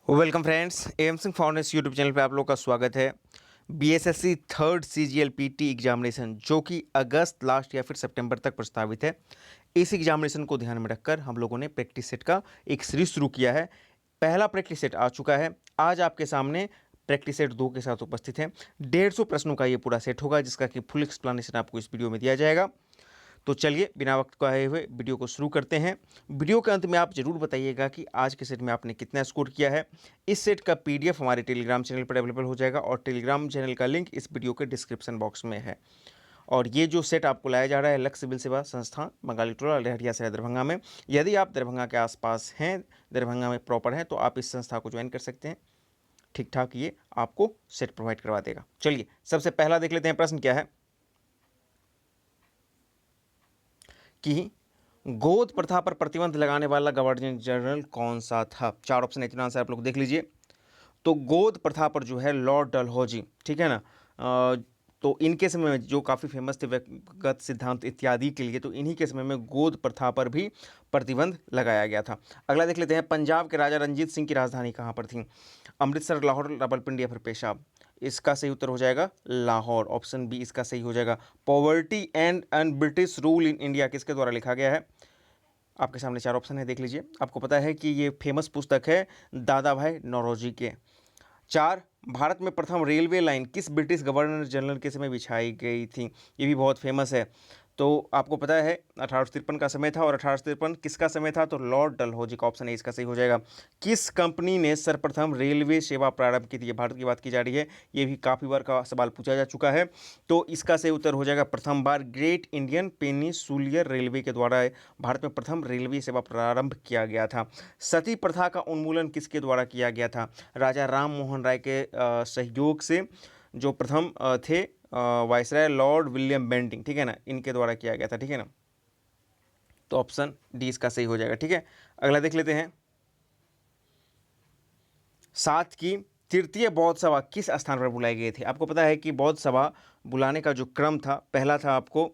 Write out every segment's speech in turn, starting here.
Welcome friends, M Singh foundation YouTube channel पे आप लोग का स्वागत है। बीएसएससी थर्ड सीजीएलपीटी एग्जामिनेशन जो कि अगस्त लास्ट या फिर सितंबर तक प्रस्तावित है, इस एग्जामिनेशन को ध्यान में रखकर हम लोगों ने प्रैक्टिस सेट का एक सीरीज शुरू किया है। पहला प्रैक्टिस सेट आ चुका है। आज आपके सामने प्रैक्टिस सेट 2 के साथ उपस्थित है। 150 प्रश्नों का ये पूरा सेट होगा, जिसका कि फुल एक्सप्लेनेशन आपको इस वीडियो में दिया जाएगा। तो चलिए बिना वक्त गवाए हुए वीडियो को शुरू करते हैं। वीडियो के अंत में आप जरूर बताइएगा कि आज के सेट में आपने कितना स्कोर किया है। इस सेट का पीडीएफ हमारे टेलीग्राम चैनल पर अवेलेबल हो जाएगा और टेलीग्राम चैनल का लिंक इस वीडियो के डिस्क्रिप्शन बॉक्स में है। और ये जो सेट आपको लाया जा रहा है लक्ष्य सिविल सेवा संस्थान बंगाली टोला लहरिया से दरभंगा में। यदि आप दरभंगा के आसपास हैं, दरभंगा में प्रॉपर हैं, तो आप इस संस्था को ज्वाइन कर सकते हैं। ठीक ठाक ये आपको सेट प्रोवाइड करवा देगा। चलिए सबसे पहला देख लेते हैं। प्रश्न क्या है कि गोद प्रथा पर प्रतिबंध लगाने वाला गवर्नर जनरल कौन सा था। 4 ऑप्शन है, इतना आंसर आप लोग देख लीजिए। तो गोद प्रथा पर जो है लॉर्ड डलहौजी, ठीक है ना। तो इनके समय में जो काफ़ी फेमस थे व्यक्तिगत सिद्धांत इत्यादि के लिए, तो इन्हीं के समय में गोद प्रथा पर भी प्रतिबंध लगाया गया था। अगला देख लेते हैं। पंजाब के राजा रंजीत सिंह की राजधानी कहाँ पर थी। अमृतसर, लाहौर, रावलपिंडी या फिर पेशाब। इसका सही उत्तर हो जाएगा लाहौर। ऑप्शन बी इसका सही हो जाएगा। Poverty and British rule in India किसके द्वारा लिखा गया है। आपके सामने 4 ऑप्शन है, देख लीजिए। आपको पता है कि ये फेमस पुस्तक है दादा भाई नौरोजी के। 4, भारत में प्रथम रेलवे लाइन किस ब्रिटिश गवर्नर जनरल के समय बिछाई गई थी। ये भी बहुत फेमस है। तो आपको पता है 1853 का समय था, और 1853 किसका समय था, तो लॉर्ड डलहौजी का ऑप्शन है, इसका सही हो जाएगा। किस कंपनी ने सर्वप्रथम रेलवे सेवा प्रारंभ की थी। ये भारत की बात की जा रही है, ये भी काफ़ी बार का सवाल पूछा जा चुका है। तो इसका सही उत्तर हो जाएगा प्रथम बार ग्रेट इंडियन पेनिसुलियर रेलवे के द्वारा भारत में प्रथम रेलवे सेवा प्रारंभ किया गया था। सती प्रथा का उन्मूलन किसके द्वारा किया गया था। राजा राम मोहन राय के सहयोग से, जो प्रथम थे वायसराय लॉर्ड विलियम बेंटिंग, ठीक है ना, इनके द्वारा किया गया था, ठीक है ना। तो ऑप्शन डी इसका सही हो जाएगा, ठीक है। अगला देख लेते हैं। 7 की तृतीय बौद्ध सभा किस स्थान पर बुलाई गई थी। आपको पता है कि बौद्ध सभा बुलाने का जो क्रम था, पहला था आपको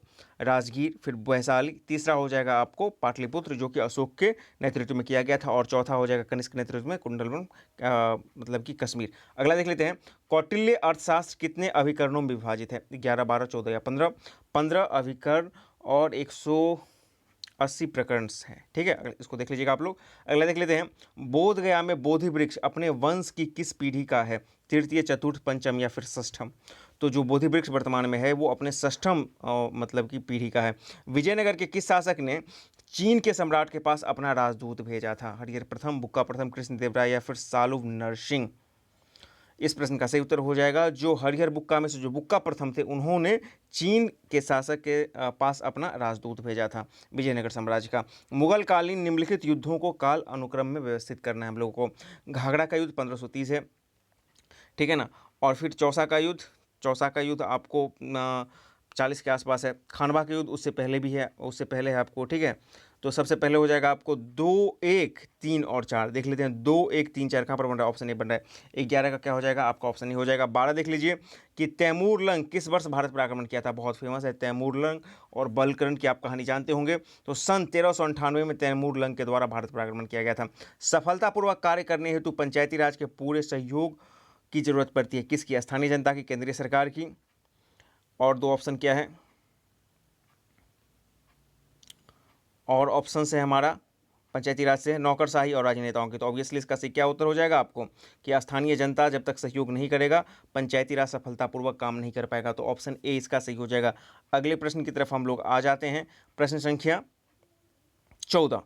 राजगीर, फिर वैशाली, तीसरा हो जाएगा आपको पाटलिपुत्र जो कि अशोक के नेतृत्व में किया गया था, और चौथा हो जाएगा कनिष्क नेतृत्व में कुंडलवन, मतलब कि कश्मीर। अगला देख लेते हैं। कौटिल्य अर्थशास्त्र कितने अभिकरणों में विभाजित है। 11, 12, 14 या 15। 15 अभिकरण और 180 प्रकरण हैं, ठीक है। इसको देख लीजिएगा आप लोग। अगला देख लेते हैं। बोध गया में बोधि वृक्ष अपने वंश की किस पीढ़ी का है। तृतीय, चतुर्थ, पंचम या फिर षष्ठम। तो जो बोधि वृक्ष वर्तमान में है वो अपने षष्ठम मतलब की पीढ़ी का है। विजयनगर के किस शासक ने चीन के सम्राट के पास अपना राजदूत भेजा था। हरिहर प्रथम, बुक्का प्रथम, कृष्णदेव राय या फिर सालुव नरसिंह। इस प्रश्न का सही उत्तर हो जाएगा जो हरिहर बुक्का में से जो बुक्का प्रथम थे, उन्होंने चीन के शासक के पास अपना राजदूत भेजा था विजयनगर साम्राज्य का। मुगल कालीन निम्नलिखित युद्धों को काल अनुक्रम में व्यवस्थित करना है हम लोगों को। घाघरा का युद्ध 1530 है, ठीक है ना। और फिर चौसा का युद्ध आपको 40 के आसपास है। खानवा का युद्ध उससे पहले भी है, उससे पहले है आपको, ठीक है। तो सबसे पहले हो जाएगा आपको 2, 1, 3 और 4 देख लेते हैं। 2, 1, 3, 4 कहाँ पर बन रहा है, ऑप्शन ए बन रहा है। 11 का क्या हो जाएगा, आपका ऑप्शन ए हो जाएगा। 12 देख लीजिए कि तैमूर लंग किस वर्ष भारत पर आक्रमण किया था। बहुत फेमस है तैमूर लंग, और बलकरण की आप कहानी जानते होंगे। तो सन 1398 में तैमूर लंग के द्वारा भारत पर आक्रमण किया गया था। सफलतापूर्वक कार्य करने हेतु पंचायती राज के पूरे सहयोग की जरूरत पड़ती है किसकी। स्थानीय जनता की, केंद्रीय सरकार की। और 2 ऑप्शन क्या है, और ऑप्शन से हमारा पंचायती राज से, नौकरशाही और राजनेताओं की। तो ऑब्वियसली इसका सही क्या उत्तर हो जाएगा आपको कि स्थानीय जनता जब तक सहयोग नहीं करेगा, पंचायती राज सफलतापूर्वक काम नहीं कर पाएगा। तो ऑप्शन ए इसका सही हो जाएगा। अगले प्रश्न की तरफ हम लोग आ जाते हैं। प्रश्न संख्या 14।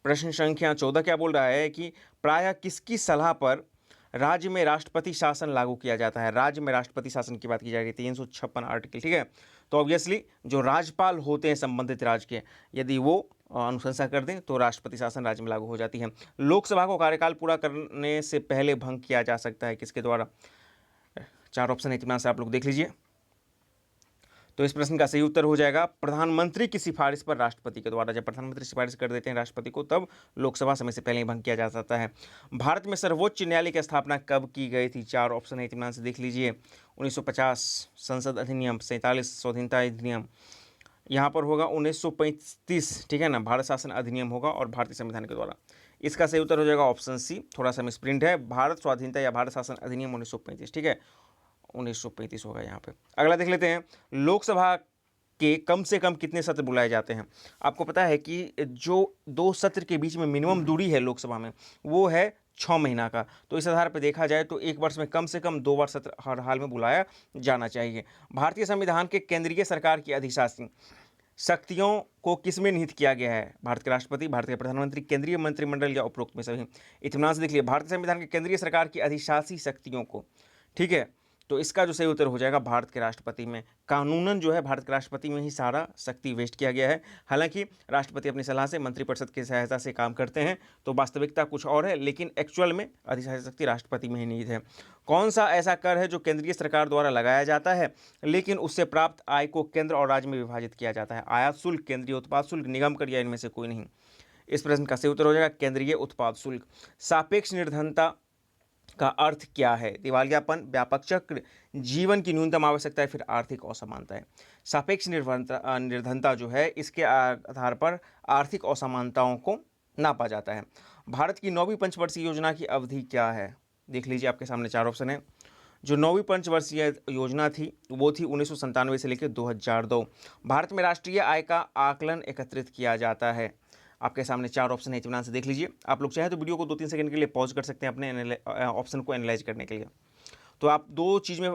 प्रश्न संख्या 14 क्या बोल रहा है कि प्रायः किसकी सलाह पर राज्य में राष्ट्रपति शासन लागू किया जाता है। राज्य में राष्ट्रपति शासन की बात की जा रही है, 356 आर्टिकल, ठीक है। तो ऑब्वियसली जो राज्यपाल होते हैं संबंधित राज्य के, यदि वो अनुशंसा कर दें तो राष्ट्रपति शासन राज्य में लागू हो जाती है। लोकसभा को कार्यकाल पूरा करने से पहले भंग किया जा सकता है किसके द्वारा। 4 ऑप्शन है, इत्मीनान से आप लोग देख लीजिए। तो इस प्रश्न का सही उत्तर हो जाएगा प्रधानमंत्री की सिफारिश पर राष्ट्रपति के द्वारा। जब प्रधानमंत्री सिफारिश कर देते हैं राष्ट्रपति को, तब लोकसभा समय से पहले ही भंग किया जा सकता है। भारत में सर्वोच्च न्यायालय की स्थापना कब की गई थी। 4 ऑप्शन है, इत्मीनान से देख लीजिए। 1950 संसद अधिनियम, 47 स्वाधीनता अधिनियम, यहाँ पर होगा 1935, ठीक है ना, भारत शासन अधिनियम होगा, और भारतीय संविधान के द्वारा। इसका सही उत्तर हो जाएगा ऑप्शन सी, थोड़ा सा मिसप्रिंट है, भारत स्वाधीनता या भारत शासन अधिनियम 1935, ठीक है, 1935 होगा यहाँ पे। अगला देख लेते हैं, लोकसभा के कम से कम कितने सत्र बुलाए जाते हैं। आपको पता है कि जो 2 सत्र के बीच में मिनिमम दूरी है लोकसभा में, वो है 6 महीना का। तो इस आधार पर देखा जाए तो एक वर्ष में कम से कम 2 बार सत्र हर हाल में बुलाया जाना चाहिए। भारतीय संविधान के केंद्रीय सरकार की अधिशासी शक्तियों को किसमें निहित किया गया है। भारत के राष्ट्रपति, भारत के प्रधानमंत्री, केंद्रीय मंत्रिमंडल या उपरोक्त में सभी। इत्मीनान से देख लिया, भारतीय संविधान के केंद्रीय सरकार की अधिशासी शक्तियों को, ठीक है, तो इसका जो सही उत्तर हो जाएगा भारत के राष्ट्रपति में। कानूनन जो है भारत के राष्ट्रपति में ही सारा शक्ति वेस्ट किया गया है। हालांकि राष्ट्रपति अपनी सलाह से मंत्रिपरिषद की सहायता से काम करते हैं, तो वास्तविकता कुछ और है, लेकिन एक्चुअल में अधिशासी शक्ति राष्ट्रपति में ही निहित है। कौन सा ऐसा कर है जो केंद्रीय सरकार द्वारा लगाया जाता है लेकिन उससे प्राप्त आय को केंद्र और राज्य में विभाजित किया जाता है। आयात शुल्क, केंद्रीय उत्पाद शुल्क, निगम कर या इनमें से कोई नहीं। इस प्रश्न का सही उत्तर हो जाएगा केंद्रीय उत्पाद शुल्क। सापेक्ष निर्धनता का अर्थ क्या है। दिवालियापन, व्यापक चक्र, जीवन की न्यूनतम आवश्यकता, फिर आर्थिक असमानता है। सापेक्ष निर्धनता जो है, इसके आधार पर आर्थिक असमानताओं को नापा जाता है। भारत की 9वीं पंचवर्षीय योजना की अवधि क्या है। देख लीजिए, आपके सामने 4 ऑप्शन है। जो 9वीं पंचवर्षीय योजना थी वो थी 1997 से लेकर 2002। भारत में राष्ट्रीय आय का आकलन एकत्रित किया जाता है। आपके सामने 4 ऑप्शन है, इत्मीनान से देख लीजिए। आप लोग चाहे तो वीडियो को 2-3 सेकंड के लिए पॉज कर सकते हैं अपने ऑप्शन को एनालाइज करने के लिए। तो आप 2 चीज़ में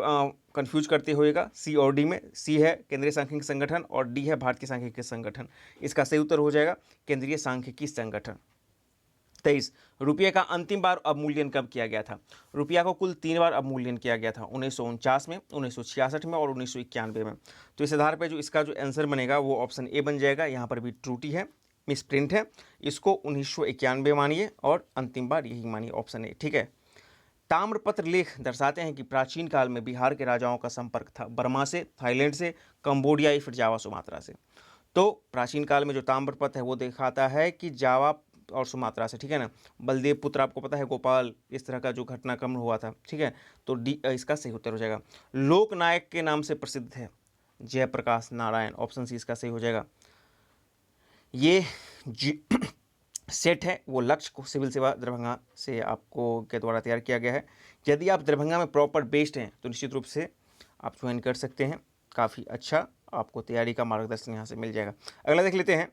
कंफ्यूज करते होएगा, सी और डी में। सी है केंद्रीय सांख्यिकी संगठन और डी है भारतीय सांख्यिकी संगठन। इसका सही उत्तर हो जाएगा केंद्रीय सांख्यिकी संगठन। 23, रुपये का अंतिम बार अवमूल्यन कब किया गया था। रुपया को कुल 3 बार अवमूल्यन किया गया था, 1949 में, 1966 में और 1991 में। तो इस आधार पर जो इसका जो आंसर बनेगा वो ऑप्शन ए बन जाएगा। यहाँ पर भी त्रुटि है, मिसप्रिंट है, इसको 1991 मानिए और अंतिम बार यही मानिए, ऑप्शन ए, ठीक है। ताम्रपत्र लेख दर्शाते हैं कि प्राचीन काल में बिहार के राजाओं का संपर्क था बर्मा से, थाईलैंड से, कंबोडिया या फिर जावा सुमात्रा से। तो प्राचीन काल में जो ताम्रपत्र है वो दिखाता है कि जावा और सुमात्रा से, ठीक है ना। बलदेव पुत्र, आपको पता है, गोपाल, इस तरह का जो घटनाक्रम हुआ था, ठीक है। तो डी इसका सही उत्तर हो जाएगा। लोकनायक के नाम से प्रसिद्ध है जयप्रकाश नारायण, ऑप्शन सी इसका सही हो जाएगा। ये सेट है वो लक्ष्य को सिविल सेवा दरभंगा से आपको के द्वारा तैयार किया गया है। यदि आप दरभंगा में प्रॉपर बेस्ड हैं तो निश्चित रूप से आप ज्वाइन कर सकते हैं। काफ़ी अच्छा आपको तैयारी का मार्गदर्शन यहाँ से मिल जाएगा। अगला देख लेते हैं,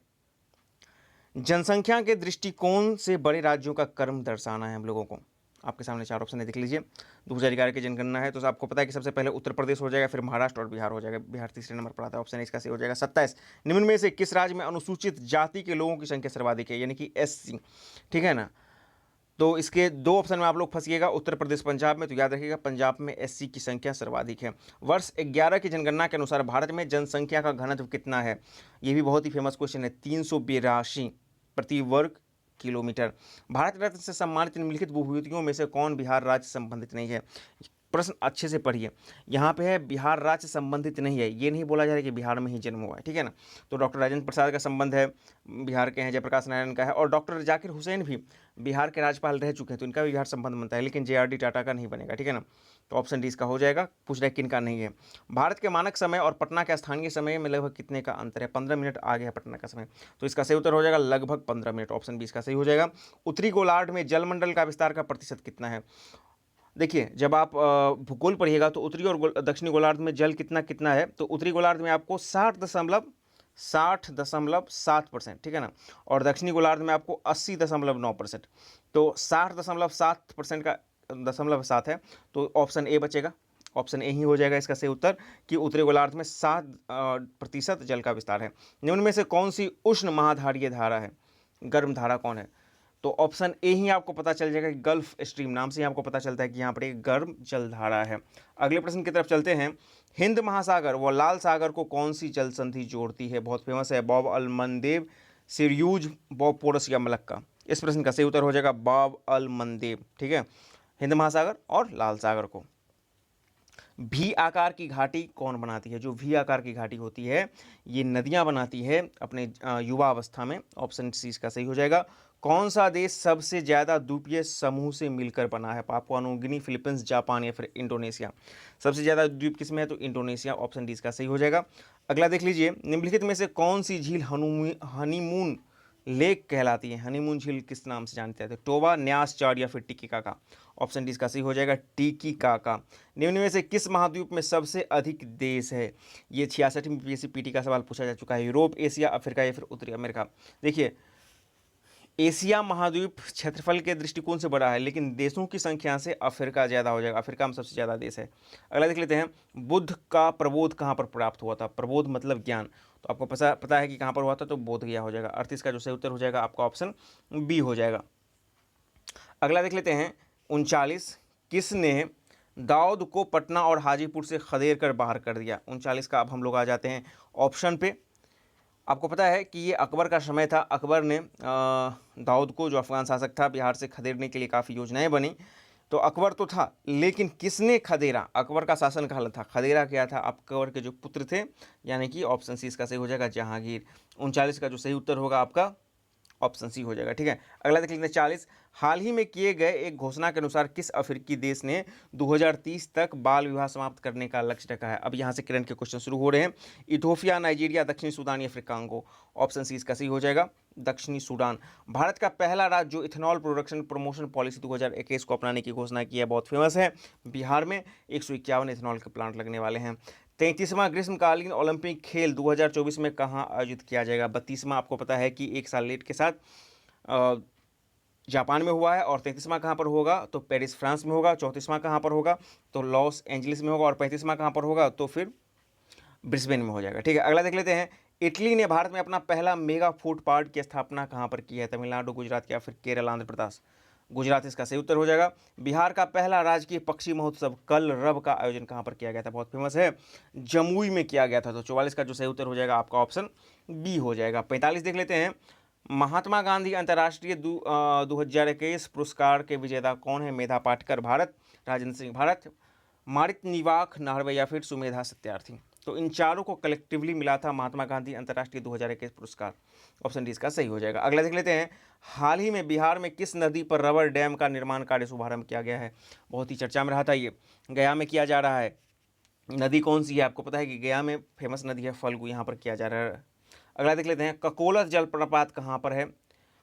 जनसंख्या के दृष्टिकोण से बड़े राज्यों का क्रम दर्शाना है हम लोगों को। आपके सामने 4 ऑप्शन है, देख लीजिए। 2011 की जनगणना है तो आपको पता है कि सबसे पहले उत्तर प्रदेश हो जाएगा, फिर महाराष्ट्र और बिहार हो जाएगा। बिहार तीसरे नंबर पर आता है, ऑप्शन इसका सही हो जाएगा। 27, निम्न में से किस राज्य में अनुसूचित जाति के लोगों की संख्या सर्वाधिक है, यानी कि SC, ठीक है ना। तो इसके 2 ऑप्शन में आप लोग फंसिएगा, उत्तर प्रदेश, पंजाब में। तो याद रखिएगा पंजाब में SC की संख्या सर्वाधिक है। वर्ष 11 की जनगणना के अनुसार भारत में जनसंख्या का घनत्व कितना है। ये भी बहुत ही फेमस क्वेश्चन है, 382 प्रति वर्ग किलोमीटर। भारत रत्न से सम्मानित निम्नलिखित भूविभूतियों में से कौन बिहार राज्य से संबंधित नहीं है। प्रश्न अच्छे से पढ़िए, यहाँ पे है बिहार राज्य से संबंधित नहीं है, ये नहीं बोला जा रहा है कि बिहार में ही जन्म हुआ है, ठीक है ना। तो डॉक्टर राजेंद्र प्रसाद का संबंध है, बिहार के हैं, जयप्रकाश नारायण का है, और डॉक्टर जाकिर हुसैन भी बिहार के राज्यपाल रह चुके हैं, तो इनका भी बिहार संबंध बनता है, लेकिन JRD टाटा का नहीं बनेगा, ठीक है ना। तो ऑप्शन डी इसका हो जाएगा। पूछ रहा है किन का नहीं है। भारत के मानक समय और पटना के स्थानीय समय में लगभग कितने का अंतर है। 15 मिनट आगे है पटना का समय, तो इसका सही उत्तर हो जाएगा लगभग 15 मिनट, ऑप्शन बी इसका सही हो जाएगा। उत्तरी गोलार्ध में जलमंडल का विस्तार का प्रतिशत कितना है। देखिए, जब आप भूगोल पढ़िएगा तो उत्तरी और दक्षिणी गोलार्ध में जल कितना कितना है, तो उत्तरी गोलार्ध में आपको 60.7%, ठीक है ना, और दक्षिणी गोलार्ध में आपको 80.9%। तो 60.7% का 0.7 है, तो ऑप्शन ए बचेगा, ऑप्शन ए ही हो जाएगा इसका सही उत्तर, कि उत्तरी गोलार्ध में 7% जल का विस्तार है। निम्न में से कौन सी उष्ण महाधारीय धारा है, गर्म धारा कौन है। तो ऑप्शन ए ही आपको पता चल जाएगा कि गल्फ स्ट्रीम, नाम से ही आपको पता चलता है कि यहाँ पर एक गर्म जलधारा है। अगले प्रश्न की तरफ चलते हैं। हिंद महासागर व लाल सागर को कौन सी जल संधि जोड़ती है। बहुत फेमस है, बॉब अलमंदेब, सिरयूज, बॉब पोरस या मलक्का। इस प्रश्न का सही उत्तर हो जाएगा बॉब अलमंदेब, ठीक है। हिंद महासागर और लाल सागर को। भी आकार की घाटी कौन बनाती है। जो भी आकार की घाटी होती है ये नदियां बनाती है अपने युवा अवस्था में, ऑप्शन सी इसका सही हो जाएगा। कौन सा देश सबसे ज़्यादा द्वीपीय समूह से मिलकर बना है। Papua New Guinea, Philippines, Japan या फिर इंडोनेशिया। सबसे ज़्यादा द्वीप किस में है, तो इंडोनेशिया, ऑप्शन डी इसका सही हो जाएगा। अगला देख लीजिए, निम्नलिखित में से कौन सी झील हनीमून लेक कहलाती है? हनीमून झील किस नाम से जानते हैं? तो टोबा, न्यास, चाड या फिर टिटिकाका? ऑप्शन डी इसका सही हो जाएगा टिटिकाका। निम्न में से किस महाद्वीप में सबसे अधिक देश है? ये 66वीं पीएससी पीटी का सवाल पूछा जा चुका है। यूरोप, एशिया, अफ्रीका या फिर उत्तरी अमेरिका? देखिए, एशिया महाद्वीप क्षेत्रफल के दृष्टिकोण से बड़ा है, लेकिन देशों की संख्या से अफ्रीका ज़्यादा हो जाएगा। अफ्रीका में सबसे ज़्यादा देश है। अगला देख लेते हैं, बुद्ध का प्रबोध कहाँ पर प्राप्त हुआ था? प्रबोध मतलब ज्ञान, तो आपको पता है कि कहाँ पर हुआ था, तो बोध गया हो जाएगा। 38 का जो सही उत्तर हो जाएगा आपका ऑप्शन बी हो जाएगा। अगला देख लेते हैं 39, किसने दाऊद को पटना और हाजीपुर से खदेड़ कर बाहर कर दिया? 39 का अब हम लोग आ जाते हैं ऑप्शन पे। आपको पता है कि ये अकबर का समय था। अकबर ने दाऊद को, जो अफगान शासक था, बिहार से खदेड़ने के लिए काफ़ी योजनाएं बनी। तो अकबर तो था, लेकिन किसने खदेड़ा? अकबर का शासन काल था, खदेड़ा क्या था? अकबर के जो पुत्र थे, यानी कि ऑप्शन सी इसका सही हो जाएगा जहांगीर। 39 का जो सही उत्तर होगा आपका ऑप्शन सी हो जाएगा। ठीक है, अगला देख लेते हैं 40, हाल ही में किए गए एक घोषणा के अनुसार किस अफ्रीकी देश ने 2030 तक बाल विवाह समाप्त करने का लक्ष्य रखा है? अब यहाँ से करंट के क्वेश्चन शुरू हो रहे हैं। इथोपिया, नाइजीरिया, दक्षिणी सूडान या फिर कांगो? ऑप्शन सी इसका सही हो जाएगा दक्षिणी सूडान। भारत का पहला राज्य जो इथेनॉल प्रोडक्शन प्रमोशन पॉलिसी 2021 को अपनाने की घोषणा की है, बहुत फेमस है। बिहार में 151 इथेनॉल के प्लांट लगने वाले हैं। 33वां ग्रीष्मकालीन ओलंपिक खेल 2024 में कहाँ आयोजित किया जाएगा? 32वां आपको पता है कि एक साल लेट के साथ जापान में हुआ है। और 33वां कहाँ पर होगा? तो पेरिस फ्रांस में होगा। 34वां कहाँ पर होगा? तो लॉस एंजलिस में होगा। और 35वां कहाँ पर होगा? तो फिर ब्रिस्बेन में हो जाएगा। ठीक है, अगला देख लेते हैं, इटली ने भारत में अपना पहला मेगा फूड पार्क की स्थापना कहाँ पर की है? तमिलनाडु, गुजरात या फिर केरल, आंध्र प्रदेश? गुजरात इसका सही उत्तर हो जाएगा। बिहार का पहला राजकीय पक्षी महोत्सव कल रब का आयोजन कहाँ पर किया गया था? बहुत फेमस है, जमुई में किया गया था। तो 44 का जो सही उत्तर हो जाएगा आपका ऑप्शन बी हो जाएगा। 45 देख लेते हैं, महात्मा गांधी अंतर्राष्ट्रीय 2021 पुरस्कार के विजेता कौन है? मेधा पाटकर भारत, राजेंद्र सिंह भारत, मारित निवाख नार्वे या फिर सुमेधा सत्यार्थी? तो इन चारों को कलेक्टिवली मिला था महात्मा गांधी अंतर्राष्ट्रीय 2021 पुरस्कार। ऑप्शन डी इसका सही हो जाएगा। अगला देख लेते हैं, हाल ही में बिहार में किस नदी पर रबर डैम का निर्माण कार्य शुभारंभ किया गया है? बहुत ही चर्चा में रहा था ये, गया में किया जा रहा है। नदी कौन सी है? आपको पता है कि गया में फेमस नदी है फल्गु, यहाँ पर किया जा रहा है। अगला देख लेते हैं, ककोलत जलप्रपात कहाँ पर है?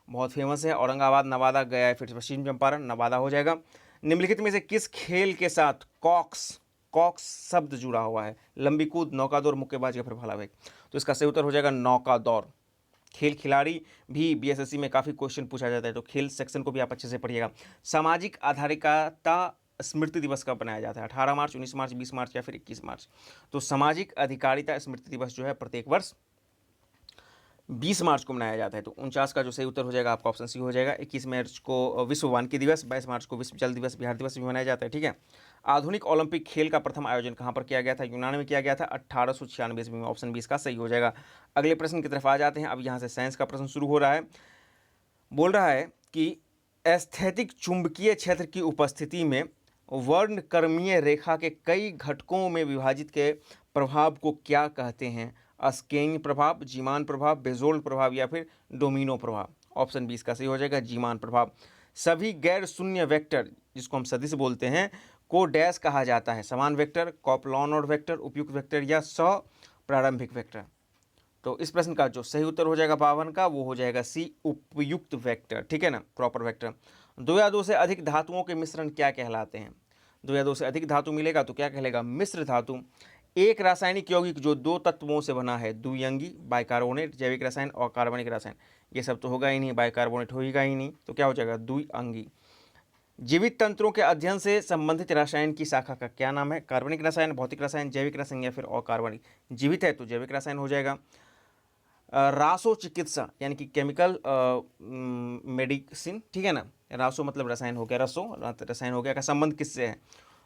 बहुत फेमस है, औरंगाबाद, नवादा, गया, फिर पश्चिम चंपारण, नवादा हो जाएगा। निम्नलिखित में से किस खेल के साथ कॉक्स कॉक्स शब्द जुड़ा हुआ है? लंबी कूद, नौका दौड़, मुक्केबाजी या फिर भाला फेंक? तो इसका सही उत्तर हो जाएगा नौका दौड़। खेल खिलाड़ी भी बीएसएससी में काफ़ी क्वेश्चन पूछा जाता है, तो खेल सेक्शन को भी आप अच्छे से पढ़िएगा। सामाजिक आधारिकता स्मृति दिवस कब बनाया जाता है? 18 मार्च, 19 मार्च, 20 मार्च या फिर 21 मार्च? तो सामाजिक अधिकारिता स्मृति दिवस जो है प्रत्येक वर्ष 20 मार्च को मनाया जाता है। तो 49 का जो सही उत्तर हो जाएगा आपका ऑप्शन सी हो जाएगा। 21 मार्च को विश्व वानिकी दिवस, 22 मार्च को विश्व जल दिवस, बिहार दिवस भी मनाया जाता है। ठीक है, आधुनिक ओलंपिक खेल का प्रथम आयोजन कहाँ पर किया गया था? यूनान में किया गया था 1896 ईस्वी में। ऑप्शन 20 का सही हो जाएगा। अगले प्रश्न की तरफ आ जाते हैं। अब यहाँ से साइंस का प्रश्न शुरू हो रहा है। बोल रहा है कि एस्थेटिक चुंबकीय क्षेत्र की उपस्थिति में वर्णक्रमीय रेखा के कई घटकों में विभाजित के प्रभाव को क्या कहते हैं? स्केइंग प्रभाव, जीमान प्रभाव, बेजोल्ट प्रभाव या फिर डोमिनो प्रभाव? ऑप्शन 20 का सही हो जाएगा जीमान प्रभाव। सभी गैर शून्य वेक्टर, जिसको हम सदिश बोलते हैं, को डैश कहा जाता है? समान वेक्टर, कॉपलॉनर वेक्टर, उपयुक्त वेक्टर या सह प्रारंभिक वेक्टर? तो इस प्रश्न का जो सही उत्तर हो जाएगा 52 का, वो हो जाएगा सी, उपयुक्त वेक्टर। ठीक है ना, प्रॉपर वेक्टर। 2 या 2 से अधिक धातुओं के मिश्रण क्या कहलाते हैं? 2 या 2 से अधिक धातु मिलेगा तो क्या कहलेगा? मिश्र धातु। एक रासायनिक यौगिक जो 2 तत्वों से बना है, द्विअंगी, बाइकार्बोनेट, जैविक रसायन और कार्बनिक रसायन? ये सब तो होगा ही नहीं, बाइकार्बोनेट होगा ही नहीं, तो क्या हो जाएगा? द्विअंगी। जीवित तंत्रों के अध्ययन से संबंधित रसायन की शाखा का क्या नाम है? कार्बनिक रसायन, भौतिक रसायन, जैविक रसायन या फिर अकार्बनिक? जीवित है तो जैविक रसायन हो जाएगा। रासो चिकित्सा यानी कि केमिकल मेडिसिन, ठीक है ना, रासो मतलब रसायन हो गया, रसायन हो गया, का संबंध किससे है?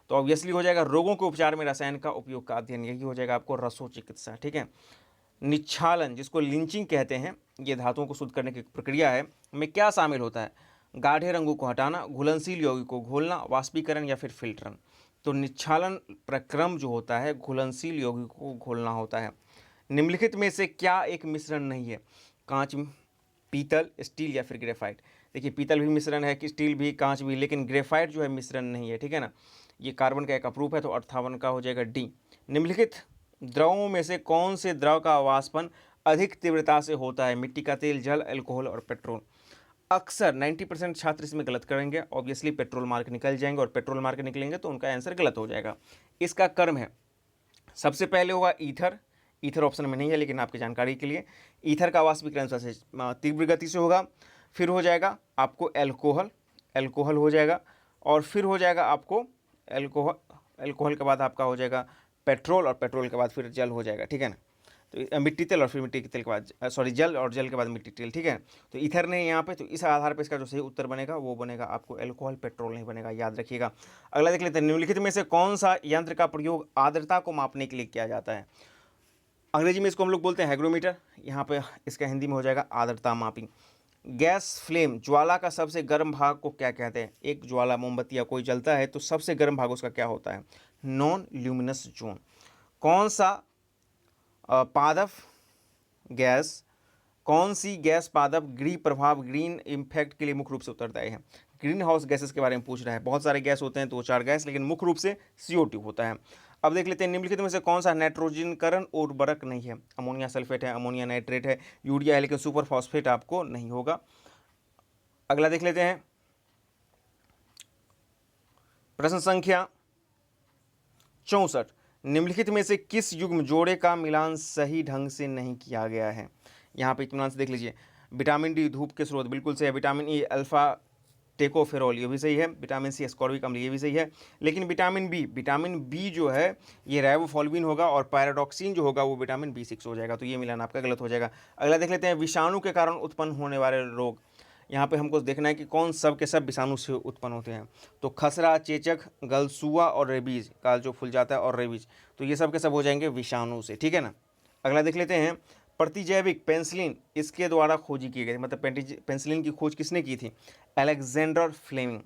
तो ऑब्वियसली हो जाएगा रोगों के उपचार में रसायन का उपयोग का अध्ययन, यही हो जाएगा आपको रसो चिकित्सा। ठीक है, निच्छालन जिसको लिंचिंग कहते हैं, ये धातुओं को शुद्ध करने की प्रक्रिया है, में क्या शामिल होता है? गाढ़े रंगों को हटाना, घुलनशील यौगिक को घोलना, वाष्पीकरण या फिर फिल्टरन? तो निच्छालन प्रक्रम जो होता है घुलनशील यौगिक को घोलना होता है। निम्नलिखित में से क्या एक मिश्रण नहीं है? कांच, पीतल, स्टील या फिर ग्रेफाइट? देखिए, पीतल भी मिश्रण है कि स्टील भी, कांच भी, लेकिन ग्रेफाइट जो है मिश्रण नहीं है। ठीक है ना, ये कार्बन का एक अप्रूप है, तो 58 का हो जाएगा डी। निम्नलिखित द्रवों में से कौन से द्रव का वाष्पन अधिक तीव्रता से होता है? मिट्टी का तेल, जल, अल्कोहल और पेट्रोल। अक्सर 90% छात्र इसमें गलत करेंगे, ऑब्वियसली पेट्रोल मार्क निकल जाएंगे, और पेट्रोल मार्क निकलेंगे तो उनका आंसर गलत हो जाएगा। इसका कर्म है, सबसे पहले होगा ईथर। ईथर ऑप्शन में नहीं है लेकिन आपकी जानकारी के लिए, ईथर का वाष्पीकरण सबसे तीव्र गति से होगा। फिर हो जाएगा आपको अल्कोहल, अल्कोहल हो जाएगा, और फिर हो जाएगा आपको अल्कोहल, अल्कोहल के बाद आपका हो जाएगा पेट्रोल, और पेट्रोल के बाद फिर जल हो जाएगा, ठीक है ना। तो मिट्टी तेल, और फिर मिट्टी के तेल के बाद सॉरी जल, और जल के बाद मिट्टी तेल, ठीक है। तो ईथर नहीं है यहाँ पे, तो इस आधार पर इसका जो सही उत्तर बनेगा वो बनेगा आपको अल्कोहल, पेट्रोल नहीं बनेगा, याद रखिएगा। अगला देख लेते हैं, निम्नलिखित में से कौन सा यंत्र का प्रयोग आर्द्रता को मापने के लिए किया जाता है? अंग्रेजी में इसको हम लोग बोलते हैं हाइग्रोमीटर, यहाँ पे इसका हिंदी में हो जाएगा आर्द्रता मापी। गैस फ्लेम, ज्वाला का सबसे गर्म भाग को क्या कहते हैं? एक ज्वाला मोमबत्ती या कोई जलता है तो सबसे गर्म भाग उसका क्या होता है? Non luminous zone. कौन सा पादप गैस, कौन सी गैस पादप गृह प्रभाव, ग्रीन इम्पैक्ट के लिए मुख्य रूप से उत्तरदायी है? ग्रीन हाउस गैसेस के बारे में पूछ रहा है। बहुत सारे गैस होते हैं, 2-4 गैस, लेकिन मुख्य रूप से CO2 होता है। अब देख लेते हैं, निम्नलिखित में से कौन सा नाइट्रोजनीकरण उर्वरक नहीं है? अमोनिया सल्फेट है, अमोनिया नाइट्रेट है, यूरिया है, लेकिन सुपर फॉस्फेट आपको नहीं होगा। अगला देख लेते हैं, प्रश्न संख्या 64, निम्नलिखित में से किस युग्म जोड़े का मिलान सही ढंग से नहीं किया गया है? यहाँ पे इत्मीनान से देख लीजिए। विटामिन डी धूप के स्रोत, बिल्कुल सही है। विटामिन ई अल्फा टेकोफेरोल, ये भी सही है। विटामिन सी एस्कॉर्बिक अम्ल, ये भी सही है। लेकिन विटामिन बी जो है ये राइबोफ्लाविन होगा, और पैराडॉक्सिन जो होगा वो विटामिन B6 हो जाएगा, तो ये मिलान आपका गलत हो जाएगा। अगला देख लेते हैं, विषाणु के कारण उत्पन्न होने वाले रोग। यहाँ पे हमको देखना है कि कौन सब के सब विषाणु से उत्पन्न होते हैं। तो खसरा, चेचक, गलसुआ और रेबीज, काल जो फूल जाता है, और रेबीज, तो ये सब के सब हो जाएंगे विषाणु से, ठीक है ना। अगला देख लेते हैं, प्रतिजैविक पेंसिलिन इसके द्वारा खोजी की गई, मतलब पेंसिलिन की खोज किसने की थी? Alexander Fleming.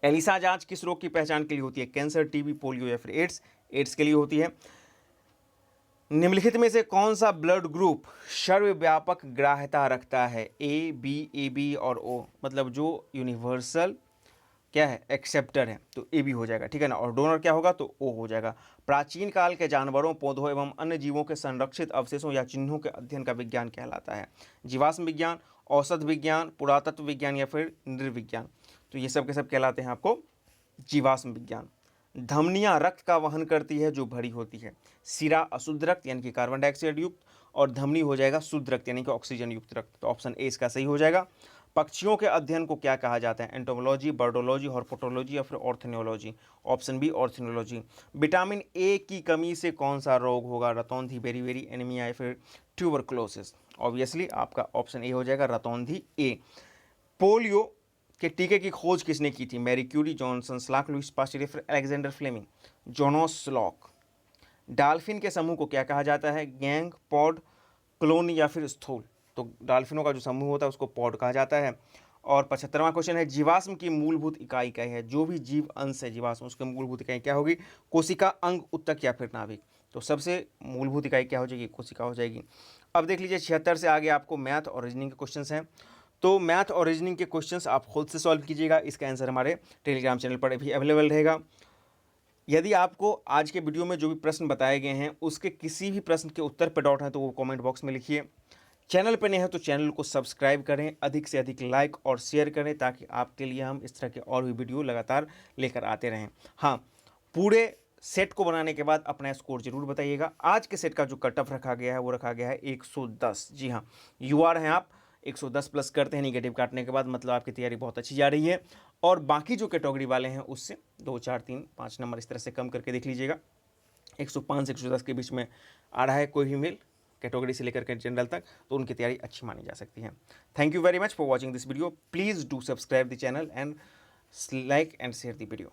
एलिसा जांच किस रोग की पहचान के लिए होती है? कैंसर, टीबी, पोलियो या फिर एड्स? एड्स के लिए होती है। निम्नलिखित में से कौन सा ब्लड ग्रुप सर्वव्यापक ग्राह्यता रखता है? ए बी और ओ, मतलब जो यूनिवर्सल क्या है, एक्सेप्टर है, तो ए बी हो जाएगा, ठीक है ना। और डोनर क्या होगा? तो ओ हो जाएगा। प्राचीन काल के जानवरों, पौधों एवं अन्य जीवों के संरक्षित अवशेषों या चिन्हों के अध्ययन का विज्ञान कहलाता है? जीवाश्म विज्ञान, औषध विज्ञान, पुरातत्व विज्ञान या फिर नृविज्ञान? तो ये सब के सब कहलाते हैं आपको जीवाश्म विज्ञान। धमनियाँ रक्त का वहन करती है जो भरी होती है। सिरा अशुद्ध रक्त यानी कि कार्बन डाइऑक्साइड युक्त, और धमनी हो जाएगा शुद्ध रक्त यानी कि ऑक्सीजन युक्त रक्त, तो ऑप्शन ए इसका सही हो जाएगा। पक्षियों के अध्ययन को क्या कहा जाता है? एंटोमोलॉजी, बर्डोलॉजी, हॉर्पोटोलॉजी या फिर ornithology? Option B ornithology. Vitamin A की कमी से कौन सा रोग होगा? रतौंधी, बेरीबेरी, एनीमिया या फिर ट्यूबरकुलोसिस? ऑब्वियसली आपका ऑप्शन ए हो जाएगा, रतौंधी ए। पोलियो के टीके की खोज किसने की थी? Marie Curie, Johnson Salk, Louis Pasteur या फिर Alexander Fleming? Jonas Salk. Dolphin के समूह को क्या कहा जाता है? गैंग, पॉड, क्लोनी या फिर स्थूल? तो डाल्फिनों का जो समूह होता है उसको पॉड कहा जाता है। और 75वां क्वेश्चन है, जीवाश्म की मूलभूत इकाई क्या है? जो भी जीव अंश है जीवाश्म, उसकी मूलभूत इकाई क्या होगी? कोशिका, अंग, उत्तक या फिर नाभिक? तो सबसे मूलभूत इकाई क्या हो जाएगी? कोशिका हो जाएगी। अब देख लीजिए 76 से आगे आपको मैथ और रीजनिंग के क्वेश्चंस हैं। तो मैथ और रीजनिंग के क्वेश्चंस आप खुद से सॉल्व कीजिएगा, इसका आंसर हमारे टेलीग्राम चैनल पर भी अवेलेबल रहेगा। यदि आपको आज के वीडियो में जो भी प्रश्न बताए गए हैं उसके किसी भी प्रश्न के उत्तर पर डाउट है तो वो कमेंट बॉक्स में लिखिए। चैनल पर नए हैं तो चैनल को सब्सक्राइब करें, अधिक से अधिक लाइक और शेयर करें, ताकि आपके लिए हम इस तरह के और भी वीडियो लगातार लेकर आते रहें। हाँ, पूरे सेट को बनाने के बाद अपना स्कोर जरूर बताइएगा। आज के सेट का जो कट ऑफ रखा गया है वो रखा गया है 110। जी हाँ, यूआर हैं आप, 110 प्लस करते हैं निगेटिव काटने के बाद, मतलब आपकी तैयारी बहुत अच्छी जा रही है। और बाकी जो कैटेगरी वाले हैं उससे 2, 4, 3, 5 नंबर इस तरह से कम करके देख लीजिएगा। 105 से 110 के बीच में आ रहा है कोई भी मेल कैटेगरी से लेकर के जनरल तक, तो उनकी तैयारी अच्छी मानी जा सकती है। Thank you very much for watching this video. Please do subscribe the channel and like and share the video.